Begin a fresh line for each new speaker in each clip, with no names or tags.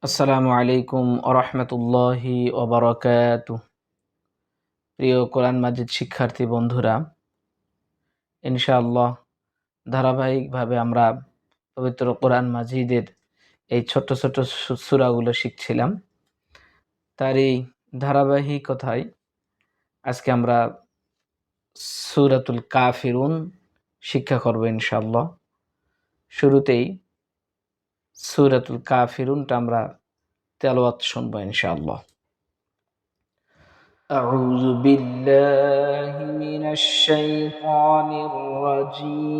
আসসালামু আলাইকুম আরহামতুল্লাহি ওবারাকাতুহ। প্রিয় কোরআন মাজিদ শিক্ষার্থী বন্ধুরা, ইনশাআল্লাহ ধারাবাহিকভাবে আমরা পবিত্র কোরআন মাজিদের এই ছোট্ট ছোট্ট সূরাগুলো শিখছিলাম। তার এই ধারাবাহিকতায় আজকে আমরা সূরাতুল কাফিরুন শিক্ষা করব ইনশাআল্লাহ। শুরুতেই সূরাতুল কাফিরুনটা আমরা তেলাওয়াত শুনবো ইনশাআল্লাহ। أعوذ بالله من الشيطان الرجيم.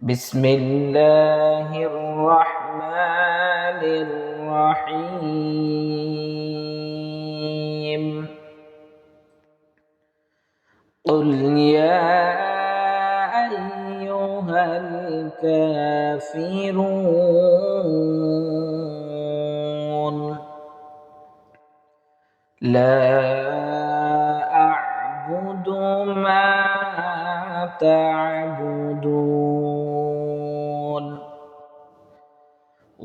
بسم الله الرحمن الرحيم. قل يا أيها الكافرون لا أعبد ما تعبدون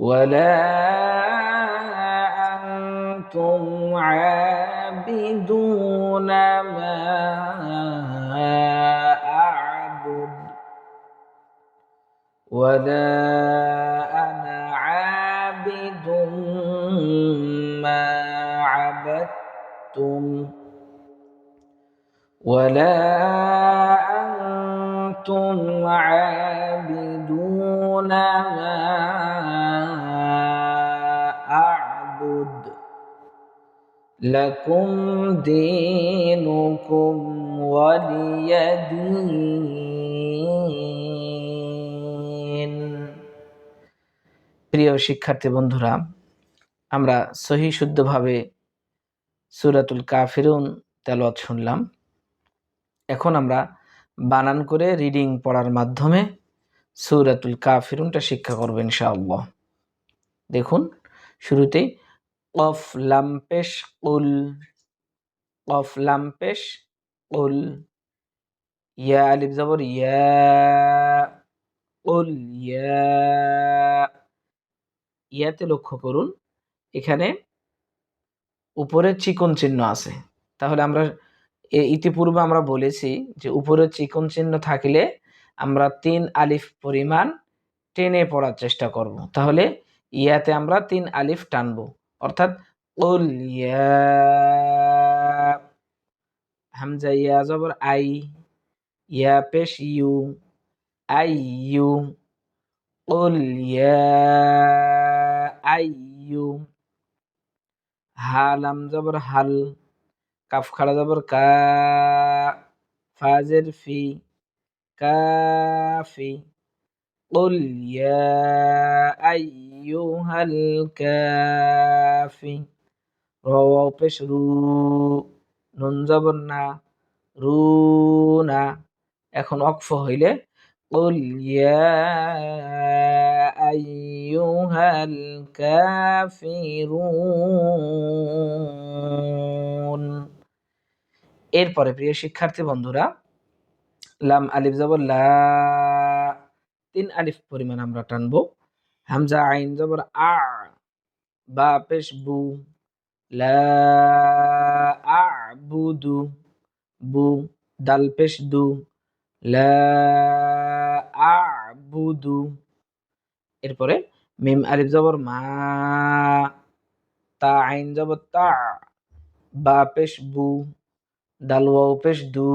ولا أنتم عابدون ما أعبد ولا أنا عابد ما عبدتم ولا أنتم عابدون ما أعبد لكم دينكم ولي دين. প্রিয় শিক্ষার্থী বন্ধুরা, আমরা সহি শুদ্ধভাবে সূরাতুল কাফিরুন তেলাওয়াত শুনলাম। এখন আমরা বানান করে রিডিং পড়ার মাধ্যমে সূরাতুল কাফিরুনটা শিক্ষা করব ইনশাআল্লাহ। দেখুন, শুরুতেই কফ লাম পেশ কুল, কফ লাম পেশ কুল, ইয়া আলিফ জবর ইয়া, কুল ইয়া। ইয়াতে লক্ষ্য করুন, এখানে উপরে চিকন চিহ্ন আছে। তাহলে আমরা ইতিপূর্বে আমরা বলেছি যে উপরে চিকন চিহ্ন থাকলে আমরা 3 আলিফ পরিমাণ টেনে পড়ার চেষ্টা করব। তাহলে ইয়াতে আমরা 3 আলিফ টানবো, অর্থাৎ কুল ইয়া। হামজা ইয়া জবর আই, ইয়া পেশ ইউ, আই ইউ, কুল ইয়া আই ইউ। হা লাম জবর হাল, কাফ খাড়া জবর কা, ফাজের ফি, কাফি, কুল ইয়া আইয়ুহাল কাফি। র ওয়াও পেশ রু, নুন জবর না, রুনা। এখন ওয়াকফ হইলে কুল ইয়া আইয়ুহাল কাফিরুন। এরপরে প্রিয় শিক্ষার্থী বন্ধুরা, লাম আলিফ জবর লা, 3 আলিফ পরিমাণ আমরা টানবো। হামজা আইন জবর আ, বা পেশ বু, লা আ'বুদু, বু। দাল পেশ দু, লা আ'বুদু। এরপরে মিম আলিফ জবর মা, তা আইন জবর তা, বা পেশ বু, দাল ওয়াও পেশ দু,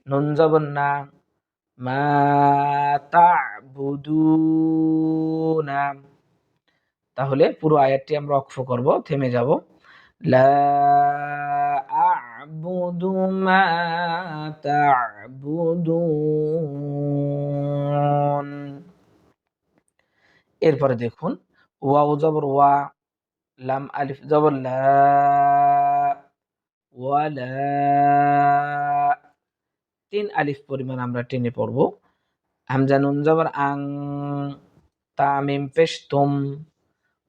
নুন জবর না, মা তা'বুদুনা। তাহলে পুরো আয়াতটি আমরা ওয়াকফ করব, থেমে যাব। লা আ'বুদু মা তা'বুদুন। এরপরে দেখুন, ওয়াও জবর ওয়া, লাম আলিফ জবর লা, ওয়ালা। 3 আলিফ পরিমাণ আমরা টেনে পড়ব। হামজা নুন জবর আং, তা মিম পেশ তুম,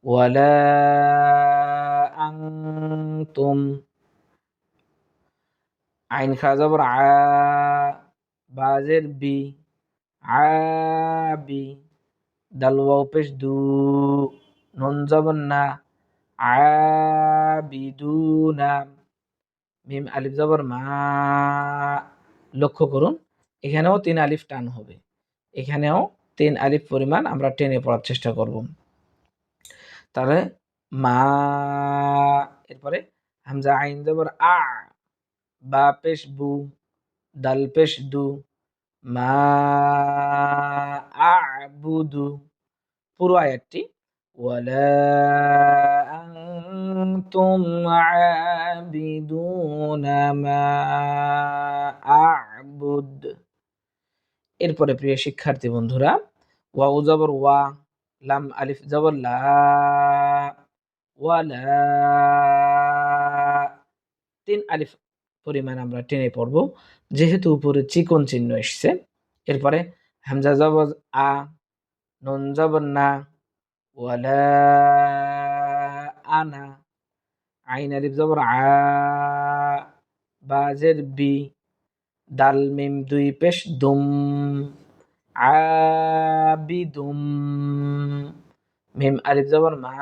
ওয়ালা আনতুম। আইন খা জবর আ, বাজের বি, আবি, দাল ওয়াও পেশ দু, নুন জবর না, আবিদুনা, মিম আলিফ জবর মা। লক্ষ্য করুন এখানেও 3 আলিফ টান হবে, এখানেও 3 আলিফ পরিমাণ আমরা টেনে পড়ার চেষ্টা করব। তাহলে মা, এরপরে হামজা আইন জবর আ, বা পেশ বু, দাল পেশ দু, মা আবুদু। পুরো আয়াতটি ওয়ালা আনতুম আবিদুনা মা আ'বুদ। এরপরে প্রিয় শিক্ষার্থী বন্ধুরা, ওয়াও জবর ওয়া, লাম আলিফ জবর লা, ওয়ালা, 3 আলিফ পরিমাণ আমরা টেনে পড়ব, যেহেতু উপরে চিকন চিহ্ন এসছে। এরপরে হামজা জবর আ, নুন জবর না, ওয়ালা আনা, আইন আলিফ জবর আ, বা জের বি, দাল মিম দুই পেশ দুম, আবিদুম, মিম আলিফ জবর মা,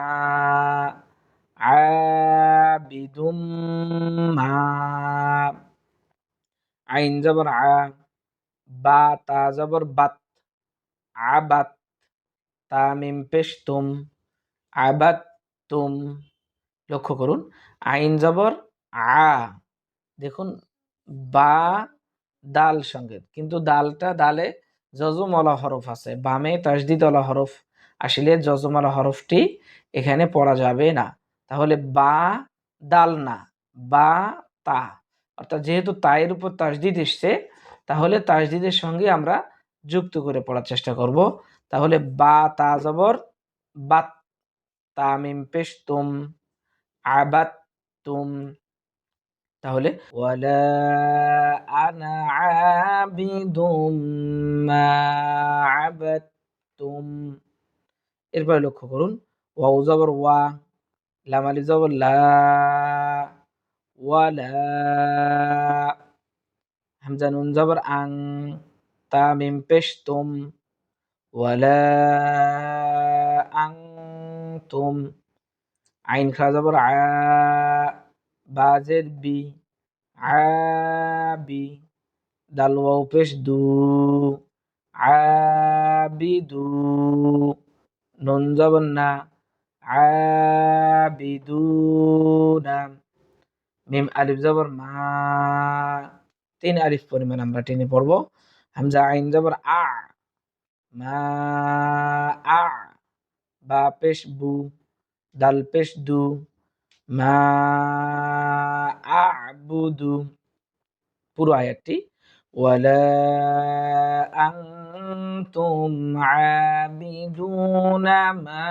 আবিদুম মা, আইন জবর আ, বা তা জবর বাত, আবাত, তা মিম পেশ তুম, আবাত তুম। লক্ষ্য করুন আইন জবর আ, দেখুন বা দাল সংকেত, কিন্তু দালটা দালে যজমওয়ালা হরফ আছে, বামে তাসদিদওয়ালা হরফ আসলে যজমওয়ালা হরফটি এখানে পড়া যাবে না। তাহলে বা দাল না, বা তা, অর্থাৎ যেহেতু তায়ের উপর তাসদিদ এসছে, তাহলে তাসদিদের সঙ্গে আমরা যুক্ত করে পড়ার চেষ্টা করব। তাহলে বা তা জবর বাত, তা মিম পেশ তুম, আবাত তুম। তাহলে ওয়ালা আনা আবিদুম মা আবাদতুম। এরপরে লক্ষ্য করুন ওয়াও জবর ওয়া, লাম আলিফ জবর লা, ওয়ালা, হামজা নুন জবর আং, তা মিম পেশ তুম, ওয়ালা আনতুম, আইন খা জবর আ, বা জের বি, আবি, দাল ওয়াও পেশ দু, আবিদু, নুন জবর না, আবিদুনা, মিম আলিফ জবর মা, 3 আলিফ পরিমাণ আমরা টেনে পড়ব। হামজা আইন জবর আ, মা আ, বা পেশ বু, দাল পেশ দু, মা আ'বুদু। পুরো আয়াতটি ওয়ালা আনতুম আবিদুনা মা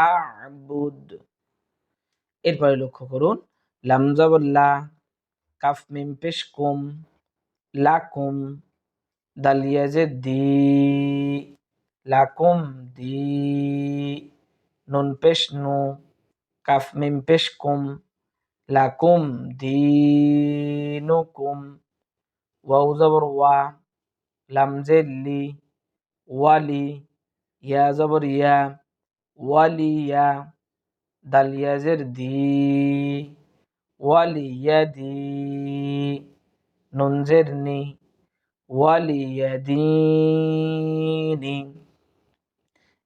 আ'বুদ। এরপরে লক্ষ্য করুন লাম জবর লা, কাফ মিম পেশ কুম, লাকুম, দাল ইয়া জের দি, লাকুম দি, নুন পেশ নু, কাফ মিম পেশ কুম, লাকুম দীনুকুম, ওয়াও জবর ওয়া, লাম জের লি, ওয়ালি, ইয়া জবর ইয়া, ওয়ালিয়া, দাল ইয়া জের দি, ওয়ালিয়াদি, নুন জের নি, ওয়ালিয়াদিনি।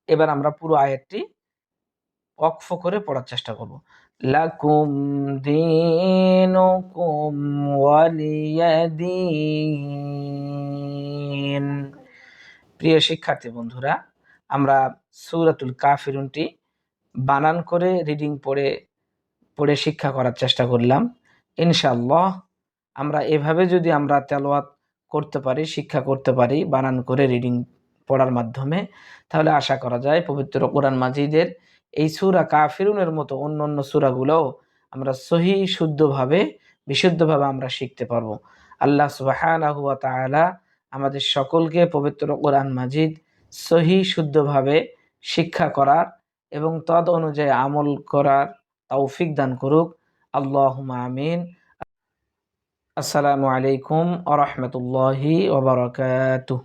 এবার আমরা পুরো আয়াতটি ওয়াকফ করে পড়ার চেষ্টা করব। লাকুম দীনুকুম ওয়ালিয়াদিন। প্রিয় শিক্ষার্থী বন্ধুরা, আমরা সূরাতুল কাফিরুনটি বানান করে রিডিং পড়ে পড়ে শিক্ষা করার চেষ্টা করলাম। ইনশাআল্লাহ আমরা এভাবে যদি আমরা তেলাওয়াত করতে পারি, শিক্ষা করতে পারি বানান করে রিডিং পড়ার মাধ্যমে, তাহলে আশা করা যায় পবিত্র কোরআন মাজিদের এই সূরা কাফিরুনের মতো অন্য সূরাগুলোও আমরা সহি শুদ্ধভাবে বিশুদ্ধভাবে আমরা শিখতে পারবো। আল্লাহ সুবহানাহু ওয়া তাআলা আমাদের সকলকে পবিত্র কোরআন মাজিদ সহি শুদ্ধভাবে শিক্ষা করার এবং তদ অনুযায়ী আমল করার তৌফিক দান করুক। আল্লাহুম্মা আমিন। আসসালামু আলাইকুম ওয়া রাহমাতুল্লাহি ওয়া বারাকাতুহু।